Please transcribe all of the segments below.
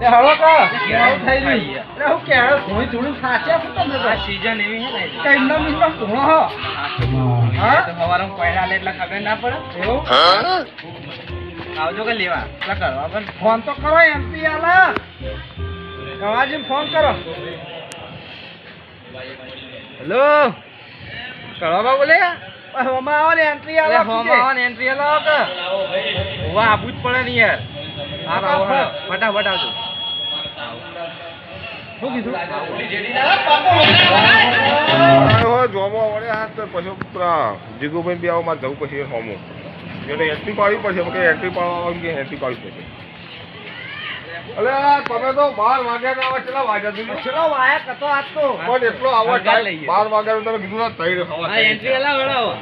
એ હળો કા કેળો થઈ ગઈ અરે હું કેળો થોડી થોડી ખાચે ફૂટે આ સીઝન એવી હે ને કઈ મિત્ર કોણો હો હા તો હવારમાં પહેલા લે એટલે ખબર ના પડે એવું આવજો કે લેવા એટલે કરવા પણ ફોન તો કરો એમપી આલા ગવાજી ફોન કરો હેલો કરવા બોલે હોમાં આવો ને એન્ટ્રી આલો હોમાં આવો ને એન્ટ્રી આલો કે વાહ આપવું જ પડે ને યાર ફટાફટ આવજો શું કીધું જોમો વળે હાથ તો પછી જીગુભાઈ બી આવો મારે જવું પછી હોમો એટલે એન્ટ્રી પાડવી પડશે કે એન્ટ્રી પાડવા કે એન્ટ્રી પાડવી પડશે અલે તમે તો 12 વાગ્યા ના આવે ચલા વાગ્યા દીધું ચલો વાયા કતો આજ તો પણ એટલો આવો ટાઈમ 12 વાગ્યા તમે કીધું ના તઈ હવા આ એન્ટ્રી આલા વળાવો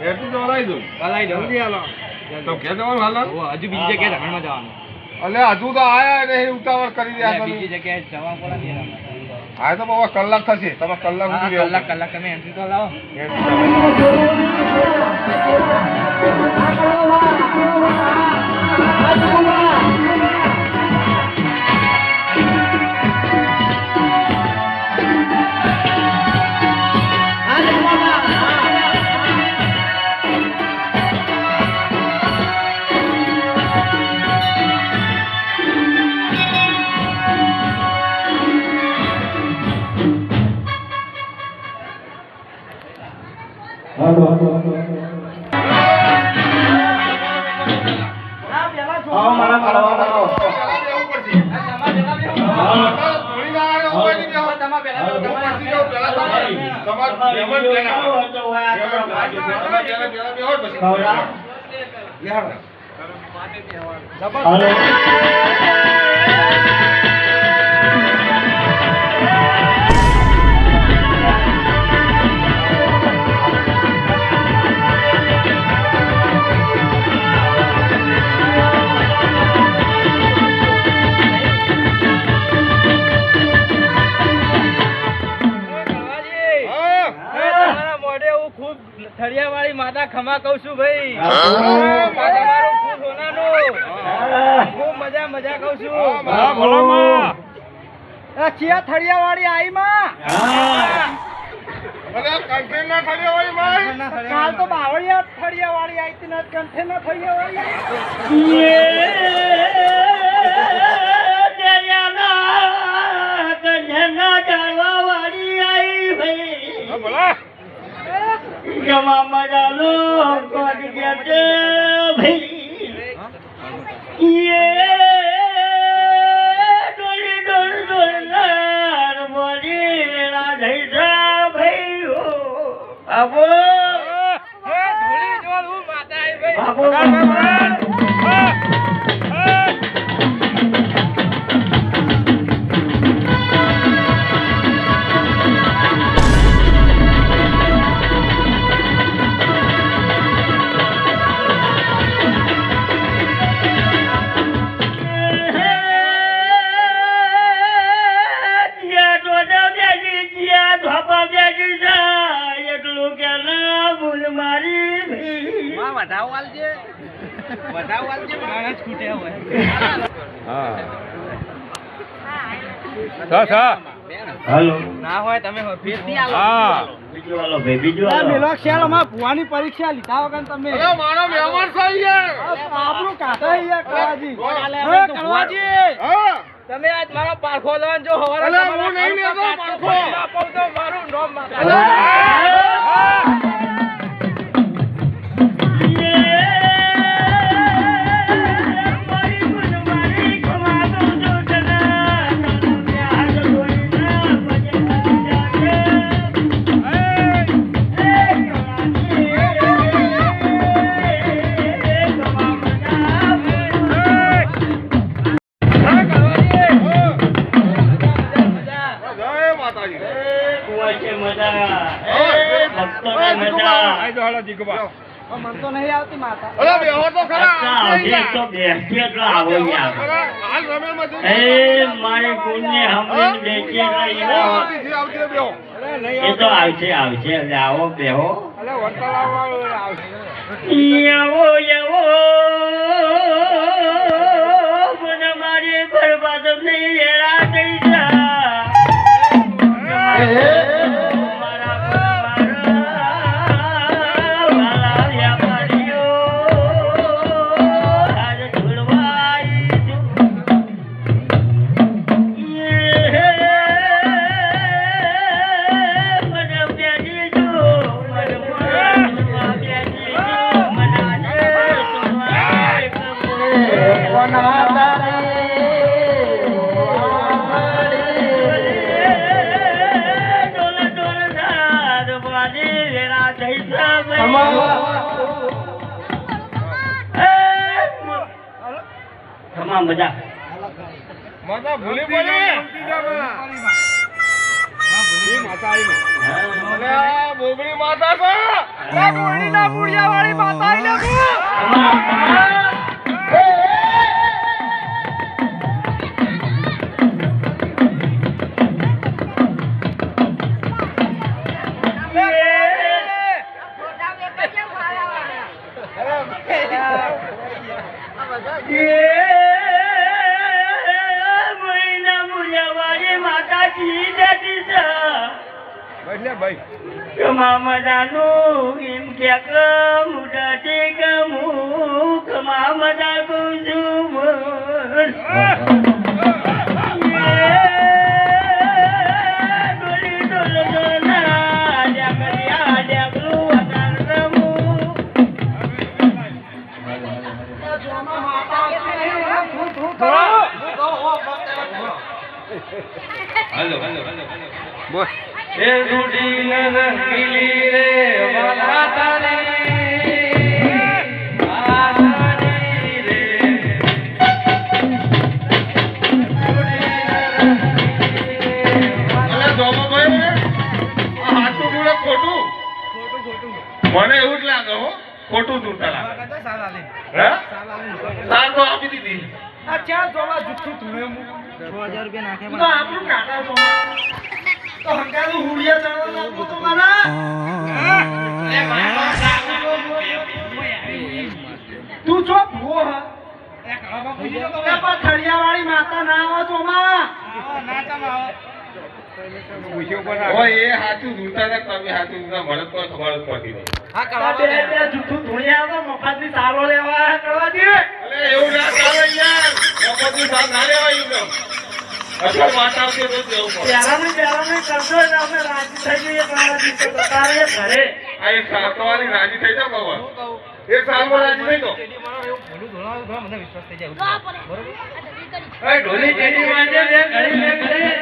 એન્ટ્રી તો હલાઈ દઉં જલ્દી આલો તો કે જવાનું હાલ હજુ બીજી જગ્યાએ રમણમાં જવાનું અલે હજુ તો આયા નહીં ઉતાવળ કરી રહ્યા તમે બીજી જગ્યાએ જવા પડે ને હા તો બાબા કલાક થશે તમે કલાક સુધી કલાક તમે એન્ટ્રી તો લાવો થળિયાવાળી માતા ખમા કહું છું ભાઈ તમારું ખૂબ હોનાનું ખૂબ મજા કહું છું ચિયા થળિયાવાળી આઈ માં કન્ટેનર થળિયાવાળી માં કાલ તો બાવળિયા થળિયાવાળી આઈ હતી ને કન્ટેનર થળિયાવાળી આઈ ભાઈ બોલા જમા મજાલો કોટ ગયા છે ભાઈ યે ડોલી ડોલાર મોરી રાધઈ જા ભાઈ હો આવો હે ધોળી જોલ હું માતા આઈ ભાઈ આવો ના હોય તમે ફેરથી આલો બીજો આલો ભાઈ બીજો આલો મેલો શેર અમાર ભુવાની પરીક્ષા લીધા વગર તમે અરે મારો મહેમાન છે યાર આપણું કાઢા યાર કવાજી કવાજી હા તમે આજ મારો પારખો લોન જો હવારે અલે હું નહીં લેતો પારખો આપો તો મારું નામ માતા મન તો નહીં આવતી માતા અરે બેહો તો ખરા તો બેસી એટલો આવો યાર હાલ રમેલમાં જઈ એ મારી કુળને હમણાં બેસી આવજે બેહો એ તો આવશે એટલે આવો બેહો અલે વંતલાવ આવશે આવો મને મારી બરબાદ નહીં હેરા થઈ જા મારા વાલા વ્યાપારીઓ આજ છોડવાઈ તમામ બધા માતા ભૂલી પડે માતા આવી બોબડી માતા છે બોબડી ના પુડિયા વાળી માતા કમામદાનું એમ ક્યાંક મુડાથી ગમું કમામદા ગુજું ડોલી ડોલ ડોલા ડગલિયા ડગલું અનાર રમું બોલ એ રૂડી નંગીલી રે વાલા તારી આસાની રે અરે જોમાભાઈ આ હાથું જોડે ખોટું મને એવું જ લાગે હો ખોટું જોતા લાગે હે સાલ તો આપી દીધી આ ક્યાં જોવા જુઠ્ઠું ધૂણે હું 6000 રૂપિયા નાખે તો આપણું કાકા જોવા તો હંગાનું હુડિયા ચડવા લાગુ તો મારા તું છો ભૂવો હા થળિયા વાળી માતા ના આવો છો માં ઓય એ હાથું જોતા ને તમે હાથું જોતા મને તો ખબર જ પડતી નહીં બે જુઠ્ઠું ધૂણિયા તો મફતની સારો લેવા કરવા દે અરે એવું ના ચાલે યાર મફતની સાલ ના લેવાય એવું અસલ વાત આવશે તો દેવું પડે પહેલાને કરશો એટલે અમે રાજી થઈ જઈએ તમારા દિવસે તારે ઘરે આ એક સાલ તો વાળી રાજી થઈ જાવ બાબા એક સાલમાં રાજી થઈ તો મને વિશ્વાસ થઈ જાય બરોબર ઢોલી ટેડી માંડે બે ઘડી લે ઘડી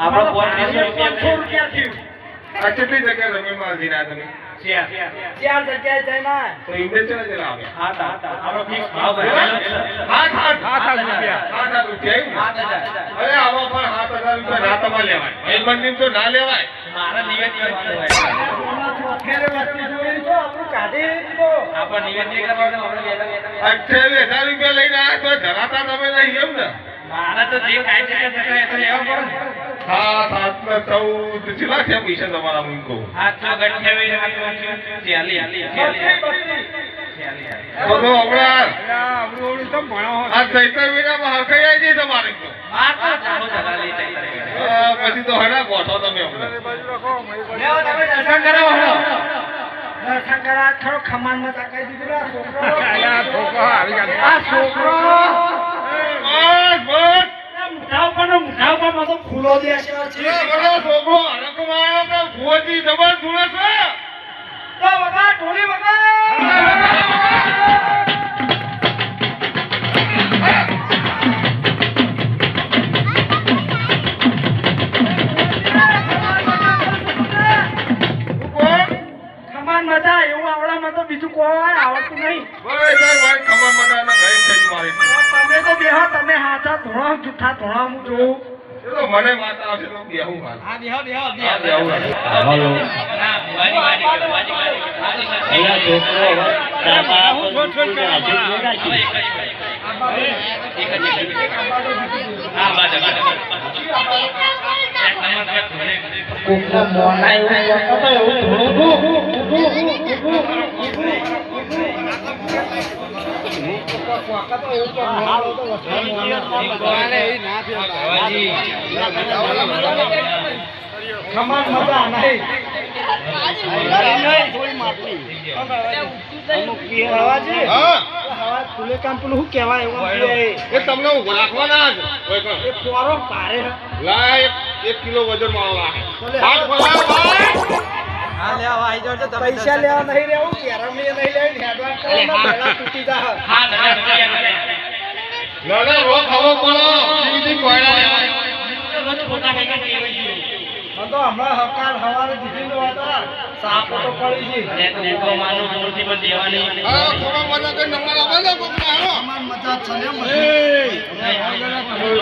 આપણો 500 રૂપિયા થયું આ કેટલી જગ્યાએ જમીનમાં જીરા તમે ચાર જગ્યાએ જઈને તો ઇન્ડે ચલા ચલા આવ્યા આપણો ફિક્સ ભાવ હાથ રૂપિયા અરે આવા પણ 7000 રૂપિયા ના તમારે લેવાય ભાઈબંધી તો ના લેવાય મારા નિવેદન ફેરે વસ્તી જોઈ તો આપણું કાઢી દીધો આપણે નિવેદન કરવાનું આપણે 28000 રૂપિયા લઈને આવ્યા તો ધરાતા તમે નહીં એમ ને મારા તો જે કાઈ છે તો લેવા પડે સાત 14 કેટલા છે પૈસા તમારા હું કહું 828 તો હમણાં આ ચૈતર મહિનામાં હરખાઈ આવી જાય તમારે તો પછી તો હડા ગોઠો તમે હમણાં દર્શન કરાવો દર્શન કરા ખરો ખમાનમાં તાકાઈ દીધું આ છોકરો આ છોકરો બસ મુઠાવ પર મતો ફૂલો દે છે છોકરો હરકમાં આવ્યો કે ભુવજી જબર ધૂળે છે તો બગા ઢોલી બગા ખમાન મજા એવું આવડામાં તો બીજું કોઈ આવડતું નહીં ખબર મને ગઈ થઈ મારી તમે તો બેહો તમે હાચા ધોળા જૂઠા ધોળા હું જોઉં એ તો મને માતા આવશે તો બેહું હાલ. હા બેહો બેહો હા, બેહો બેહું હાલ. ના બાજી પેલા છોકરો તાપા હા બાજુ કોકો મોના એવું કરતો તો એવું ખમાન મજા નહીં બાવાજી, હા હવા ફૂલે કામ પેલું શું કહેવાય એવું આમ કે એ તમને ઊભો રાખવાના જ હોય કણ. એ પોરો ભારે હે. લા એક કિલો વજન વાળો લા. બોલે, હાથ ફોલાવ ભાઈ. હા લે આવો આવી જાઓ તમે પૈસા લેવા નહીં રહેવું કેરમની નહીં લેવી હેડવા કરો ને ભેળા તૂટી જા હા ના ના ના રો ખાવો પડો બીજી કોયડા લેવાય. તો હમણાં હકાર હવારે દીધી નો હતા સાપો તો પડી છે હા થોડો મને કઈ નંબર આપે ને કોકને હાલો. મજા ચલે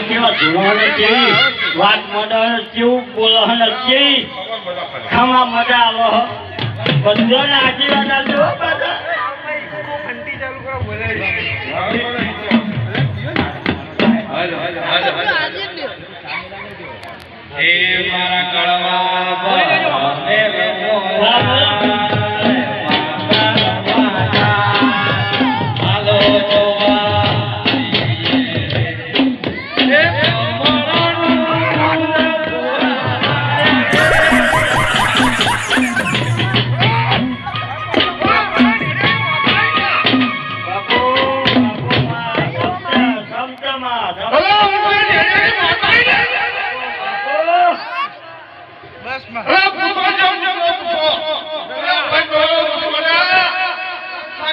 કેવા ધોવાને કેવી વાત મોડર કેવું બોલો હને કેવી ખબર બધા ખાલી. ખાવા મજા આવો બધાને આશીર્વાદ આપજો હો બધા. હે મારા કળવા હાલો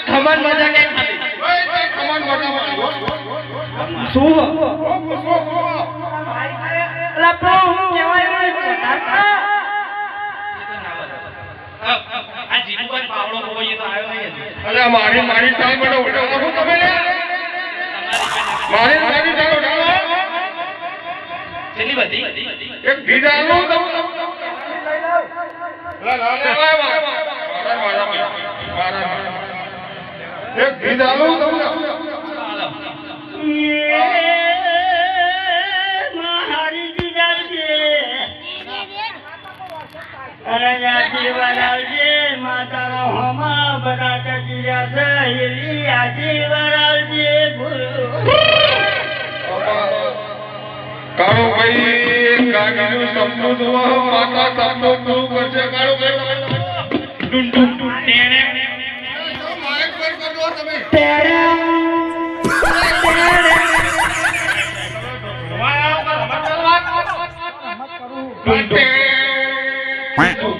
ખમણ મજા કે આ જીતુભાઈ પાવડો હોય તો આવ્યો નહીં અરે મારી સાઈ મને ઉઠાવો શું તમે લે? મારી સાઈ ઉઠાવો. કેટલી બધી એક બીજા આલુ દઉં. લા ના ના મારા એક બીજા આલુ દઉં ને. આશીર્વાદ આવજે માતાનો હોમા બધા ચચીયા છે હિરી આશીર્વાદ આવજે કાળો ભાઈ કાગીનું સપનું જોવા માતા સપનું પૂરું કરશે. કાળો ભાઈ ડુન ડુન ડુન ટેણે માઇક બંધ કરજો તમે. કરું